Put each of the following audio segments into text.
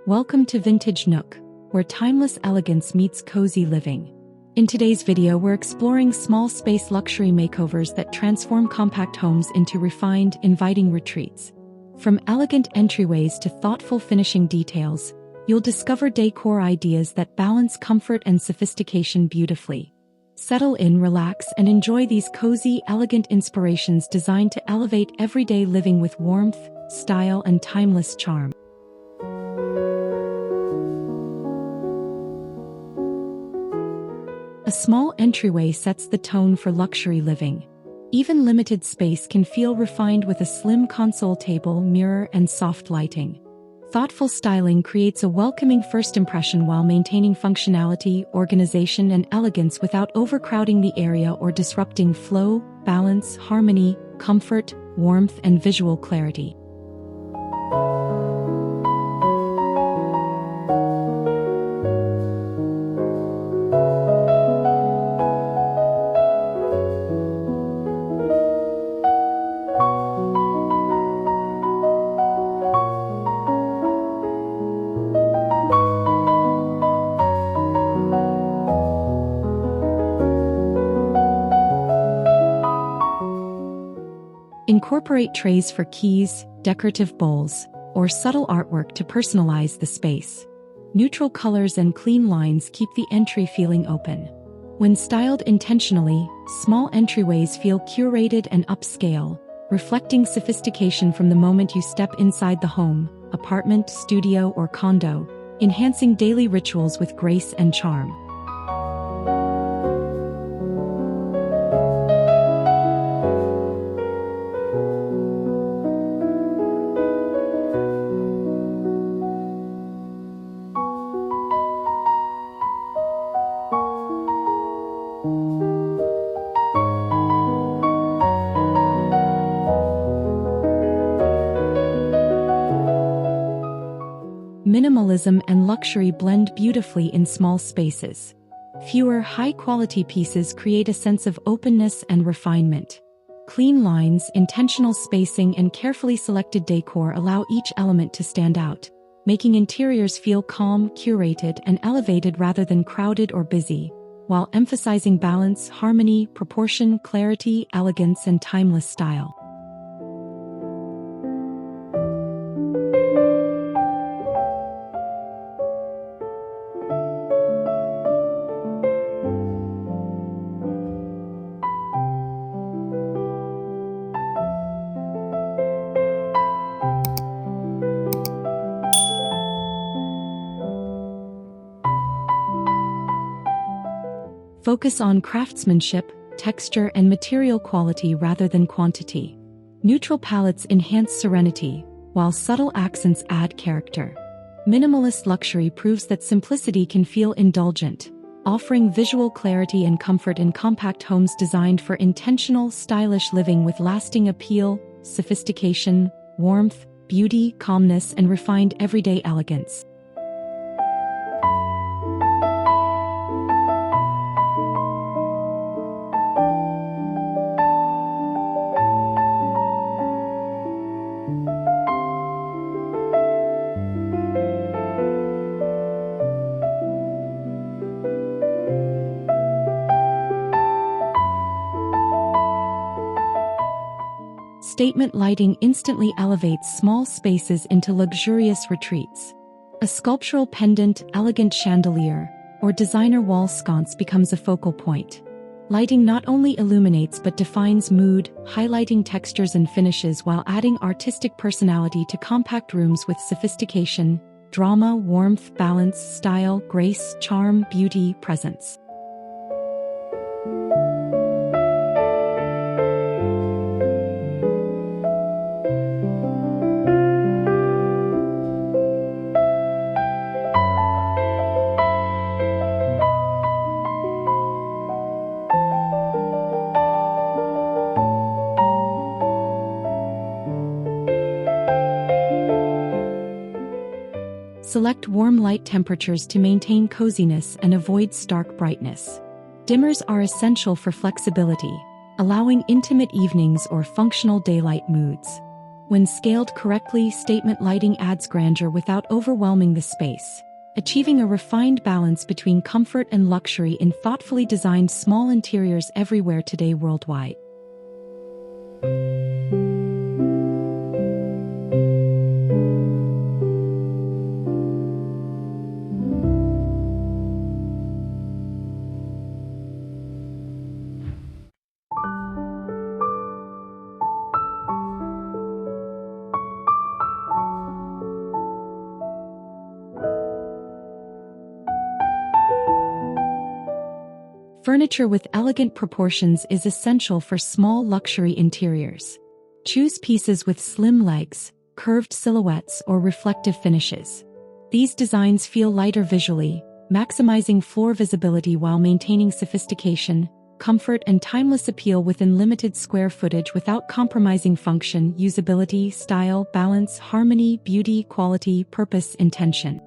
Welcome to Vintage Nook, where timeless elegance meets cozy living. In today's video, we're exploring small space luxury makeovers that transform compact homes into refined, inviting retreats. From elegant entryways to thoughtful finishing details, you'll discover decor ideas that balance comfort and sophistication beautifully. Settle in, relax, and enjoy these cozy, elegant inspirations designed to elevate everyday living with warmth, style, and timeless charm. A small entryway sets the tone for luxury living. Even limited space can feel refined with a slim console table, mirror, and soft lighting. Thoughtful styling creates a welcoming first impression while maintaining functionality, organization, and elegance without overcrowding the area or disrupting flow, balance, harmony, comfort, warmth, and visual clarity. Incorporate trays for keys, decorative bowls, or subtle artwork to personalize the space. Neutral colors and clean lines keep the entry feeling open. When styled intentionally, small entryways feel curated and upscale, reflecting sophistication from the moment you step inside the home, apartment, studio, or condo, enhancing daily rituals with grace and charm. Minimalism and luxury blend beautifully in small spaces. Fewer high-quality pieces create a sense of openness and refinement. Clean lines, intentional spacing, and carefully selected decor allow each element to stand out, making interiors feel calm, curated, and elevated rather than crowded or busy, while emphasizing balance, harmony, proportion, clarity, elegance, and timeless style. Focus on craftsmanship, texture, and material quality rather than quantity. Neutral palettes enhance serenity, while subtle accents add character. Minimalist luxury proves that simplicity can feel indulgent, offering visual clarity and comfort in compact homes designed for intentional, stylish living with lasting appeal, sophistication, warmth, beauty, calmness, and refined everyday elegance. Statement lighting instantly elevates small spaces into luxurious retreats. A sculptural pendant, elegant chandelier, or designer wall sconce becomes a focal point. Lighting not only illuminates but defines mood, highlighting textures and finishes while adding artistic personality to compact rooms with sophistication, drama, warmth, balance, style, grace, charm, beauty, presence. Select warm light temperatures to maintain coziness and avoid stark brightness. Dimmers are essential for flexibility, allowing intimate evenings or functional daylight moods. When scaled correctly, statement lighting adds grandeur without overwhelming the space, achieving a refined balance between comfort and luxury in thoughtfully designed small interiors everywhere today worldwide. Furniture with elegant proportions is essential for small luxury interiors. Choose pieces with slim legs, curved silhouettes, or reflective finishes. These designs feel lighter visually, maximizing floor visibility while maintaining sophistication, comfort, and timeless appeal within limited square footage without compromising function, usability, style, balance, harmony, beauty, quality, purpose, intention.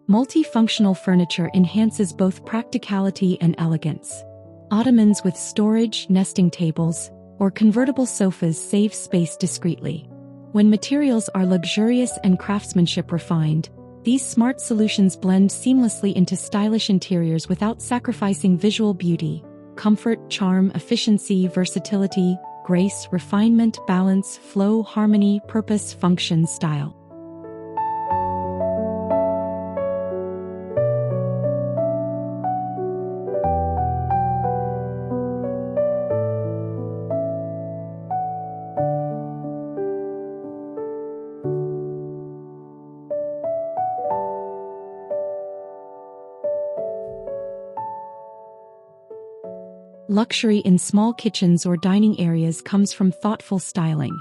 Multifunctional furniture enhances both practicality and elegance. Ottomans with storage, nesting tables, or convertible sofas save space discreetly. When materials are luxurious and craftsmanship refined, these smart solutions blend seamlessly into stylish interiors without sacrificing visual beauty. Comfort, charm, efficiency, versatility, grace, refinement, balance, flow, harmony, purpose, function, style. Luxury in small kitchens or dining areas comes from thoughtful styling.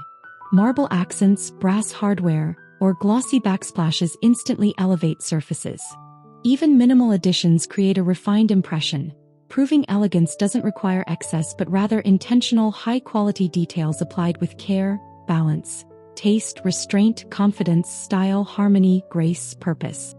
Marble accents, brass hardware, or glossy backsplashes instantly elevate surfaces. Even minimal additions create a refined impression, proving elegance doesn't require excess but rather intentional, high-quality details applied with care, balance, taste, restraint, confidence, style, harmony, grace, purpose.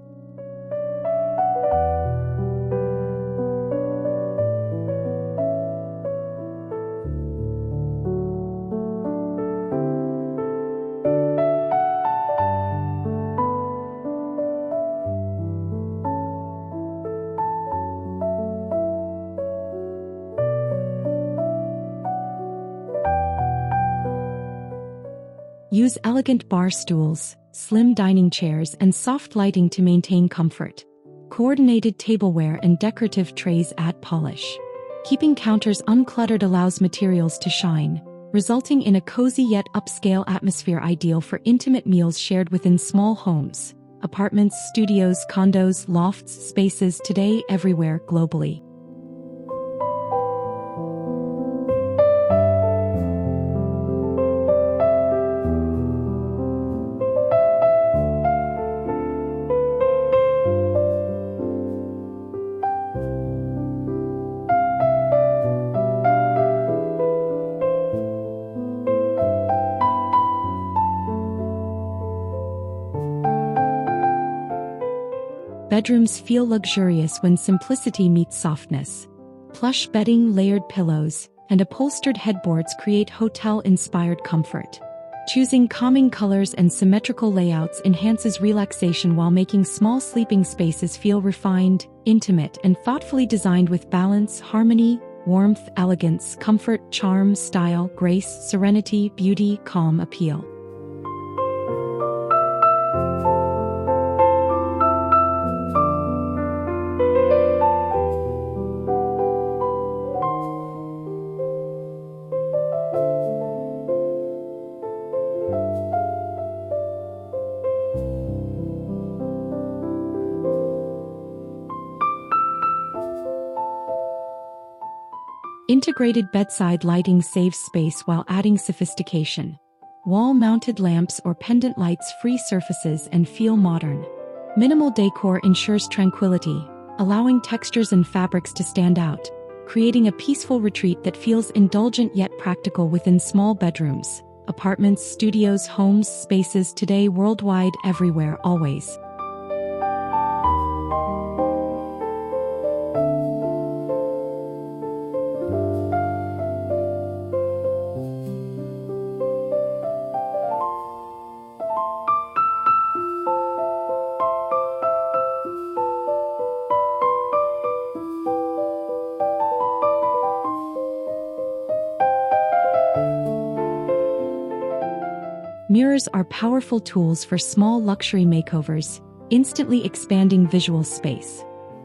Use elegant bar stools, slim dining chairs, and soft lighting to maintain comfort. Coordinated tableware and decorative trays add polish. Keeping counters uncluttered allows materials to shine, resulting in a cozy yet upscale atmosphere ideal for intimate meals shared within small homes, apartments, studios, condos, lofts, spaces today everywhere globally. Bedrooms feel luxurious when simplicity meets softness. Plush bedding, layered pillows, and upholstered headboards create hotel-inspired comfort. Choosing calming colors and symmetrical layouts enhances relaxation while making small sleeping spaces feel refined, intimate, and thoughtfully designed with balance, harmony, warmth, elegance, comfort, charm, style, grace, serenity, beauty, calm appeal. Integrated bedside lighting saves space while adding sophistication. Wall-mounted lamps or pendant lights free surfaces and feel modern. Minimal decor ensures tranquility, allowing textures and fabrics to stand out, creating a peaceful retreat that feels indulgent yet practical within small bedrooms, apartments, studios, homes, spaces today, worldwide, everywhere, always. Mirrors are powerful tools for small luxury makeovers, instantly expanding visual space.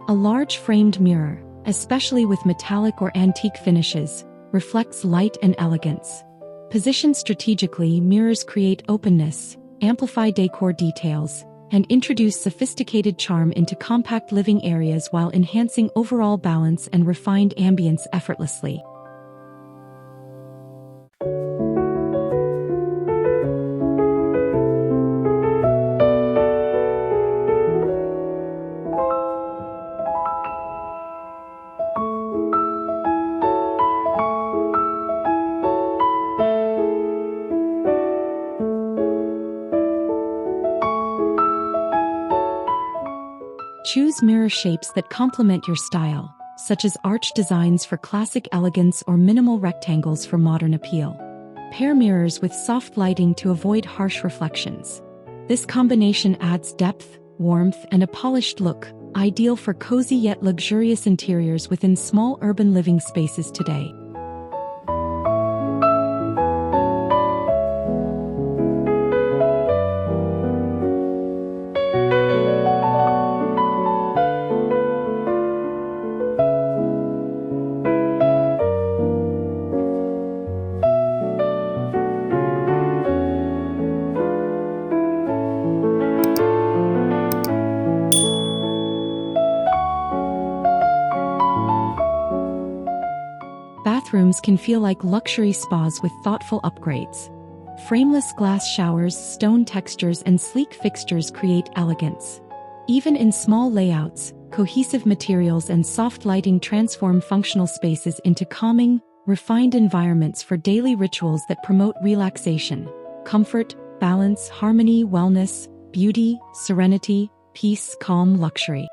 A large framed mirror, especially with metallic or antique finishes, reflects light and elegance. Positioned strategically, mirrors create openness, amplify decor details, and introduce sophisticated charm into compact living areas while enhancing overall balance and refined ambience effortlessly. Choose mirror shapes that complement your style, such as arch designs for classic elegance or minimal rectangles for modern appeal. Pair mirrors with soft lighting to avoid harsh reflections. This combination adds depth, warmth, and a polished look, ideal for cozy yet luxurious interiors within small urban living spaces today. Bathrooms can feel like luxury spas with thoughtful upgrades. Frameless glass showers, stone textures, and sleek fixtures create elegance. Even in small layouts, cohesive materials and soft lighting transform functional spaces into calming, refined environments for daily rituals that promote relaxation, comfort, balance, harmony, wellness, beauty, serenity, peace, calm, luxury.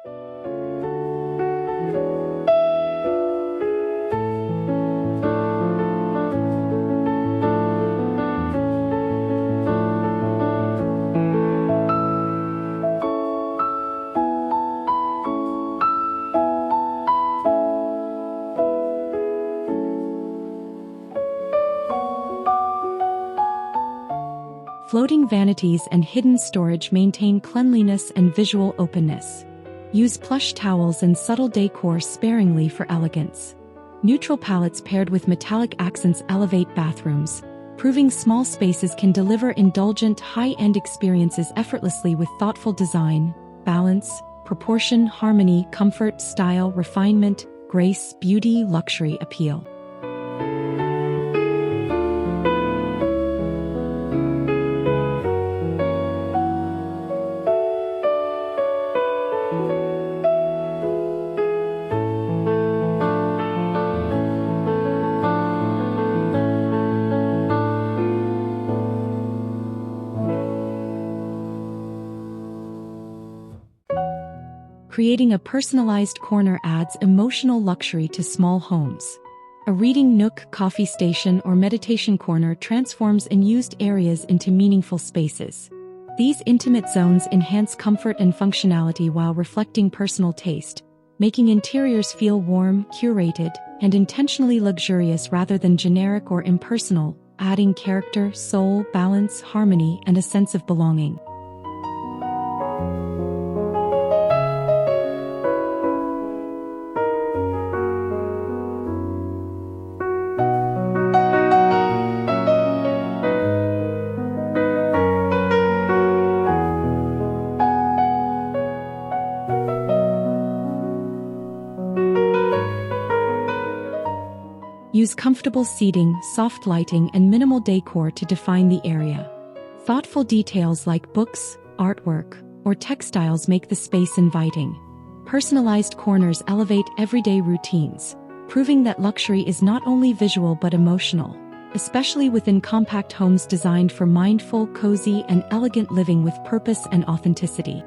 Floating vanities and hidden storage maintain cleanliness and visual openness. Use plush towels and subtle decor sparingly for elegance. Neutral palettes paired with metallic accents elevate bathrooms, proving small spaces can deliver indulgent, high-end experiences effortlessly with thoughtful design, balance, proportion, harmony, comfort, style, refinement, grace, beauty, luxury, appeal. Creating a personalized corner adds emotional luxury to small homes. A reading nook, coffee station, or meditation corner transforms unused areas into meaningful spaces. These intimate zones enhance comfort and functionality while reflecting personal taste, making interiors feel warm, curated, and intentionally luxurious rather than generic or impersonal, adding character, soul, balance, harmony, and a sense of belonging. Use comfortable seating, soft lighting, and minimal decor to define the area. Thoughtful details like books, artwork, or textiles make the space inviting. Personalized corners elevate everyday routines, proving that luxury is not only visual but emotional, especially within compact homes designed for mindful, cozy, and elegant living with purpose and authenticity.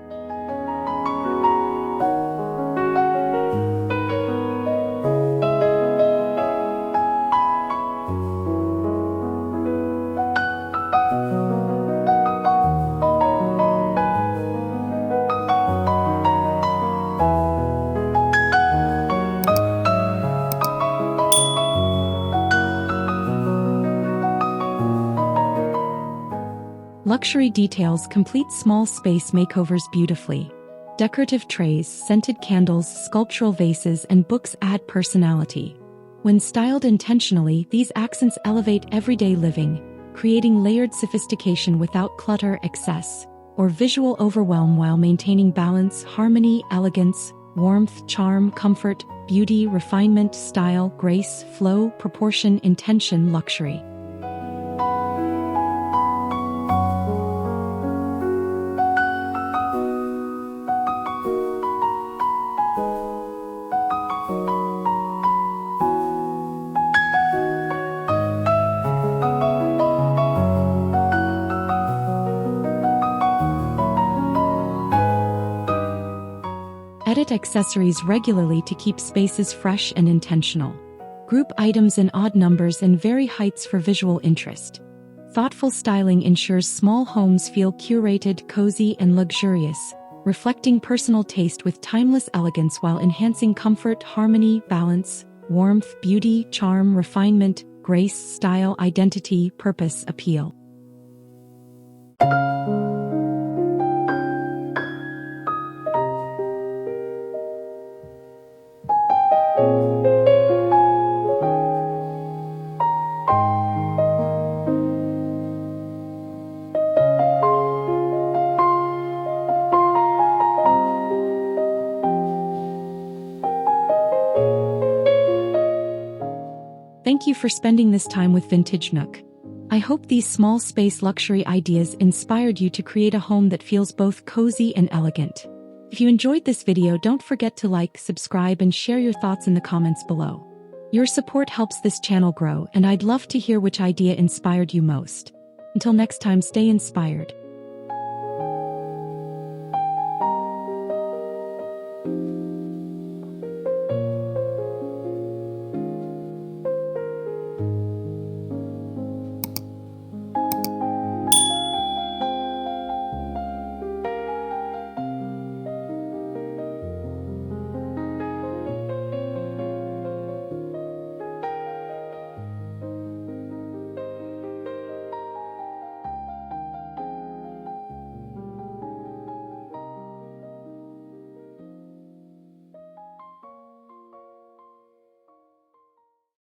Luxury details complete small space makeovers beautifully. Decorative trays, scented candles, sculptural vases, and books add personality. When styled intentionally, these accents elevate everyday living, creating layered sophistication without clutter, excess, or visual overwhelm while maintaining balance, harmony, elegance, warmth, charm, comfort, beauty, refinement, style, grace, flow, proportion, intention, luxury. Edit accessories regularly to keep spaces fresh and intentional. Group items in odd numbers and vary heights for visual interest. Thoughtful styling ensures small homes feel curated, cozy, and luxurious, reflecting personal taste with timeless elegance while enhancing comfort, harmony, balance, warmth, beauty, charm, refinement, grace, style, identity, purpose, appeal. Thank you for spending this time with Vintage Nook. I hope these small space luxury ideas inspired you to create a home that feels both cozy and elegant. If you enjoyed this video, don't forget to like, subscribe, and share your thoughts in the comments below. Your support helps this channel grow, and I'd love to hear which idea inspired you most. Until next time, stay inspired.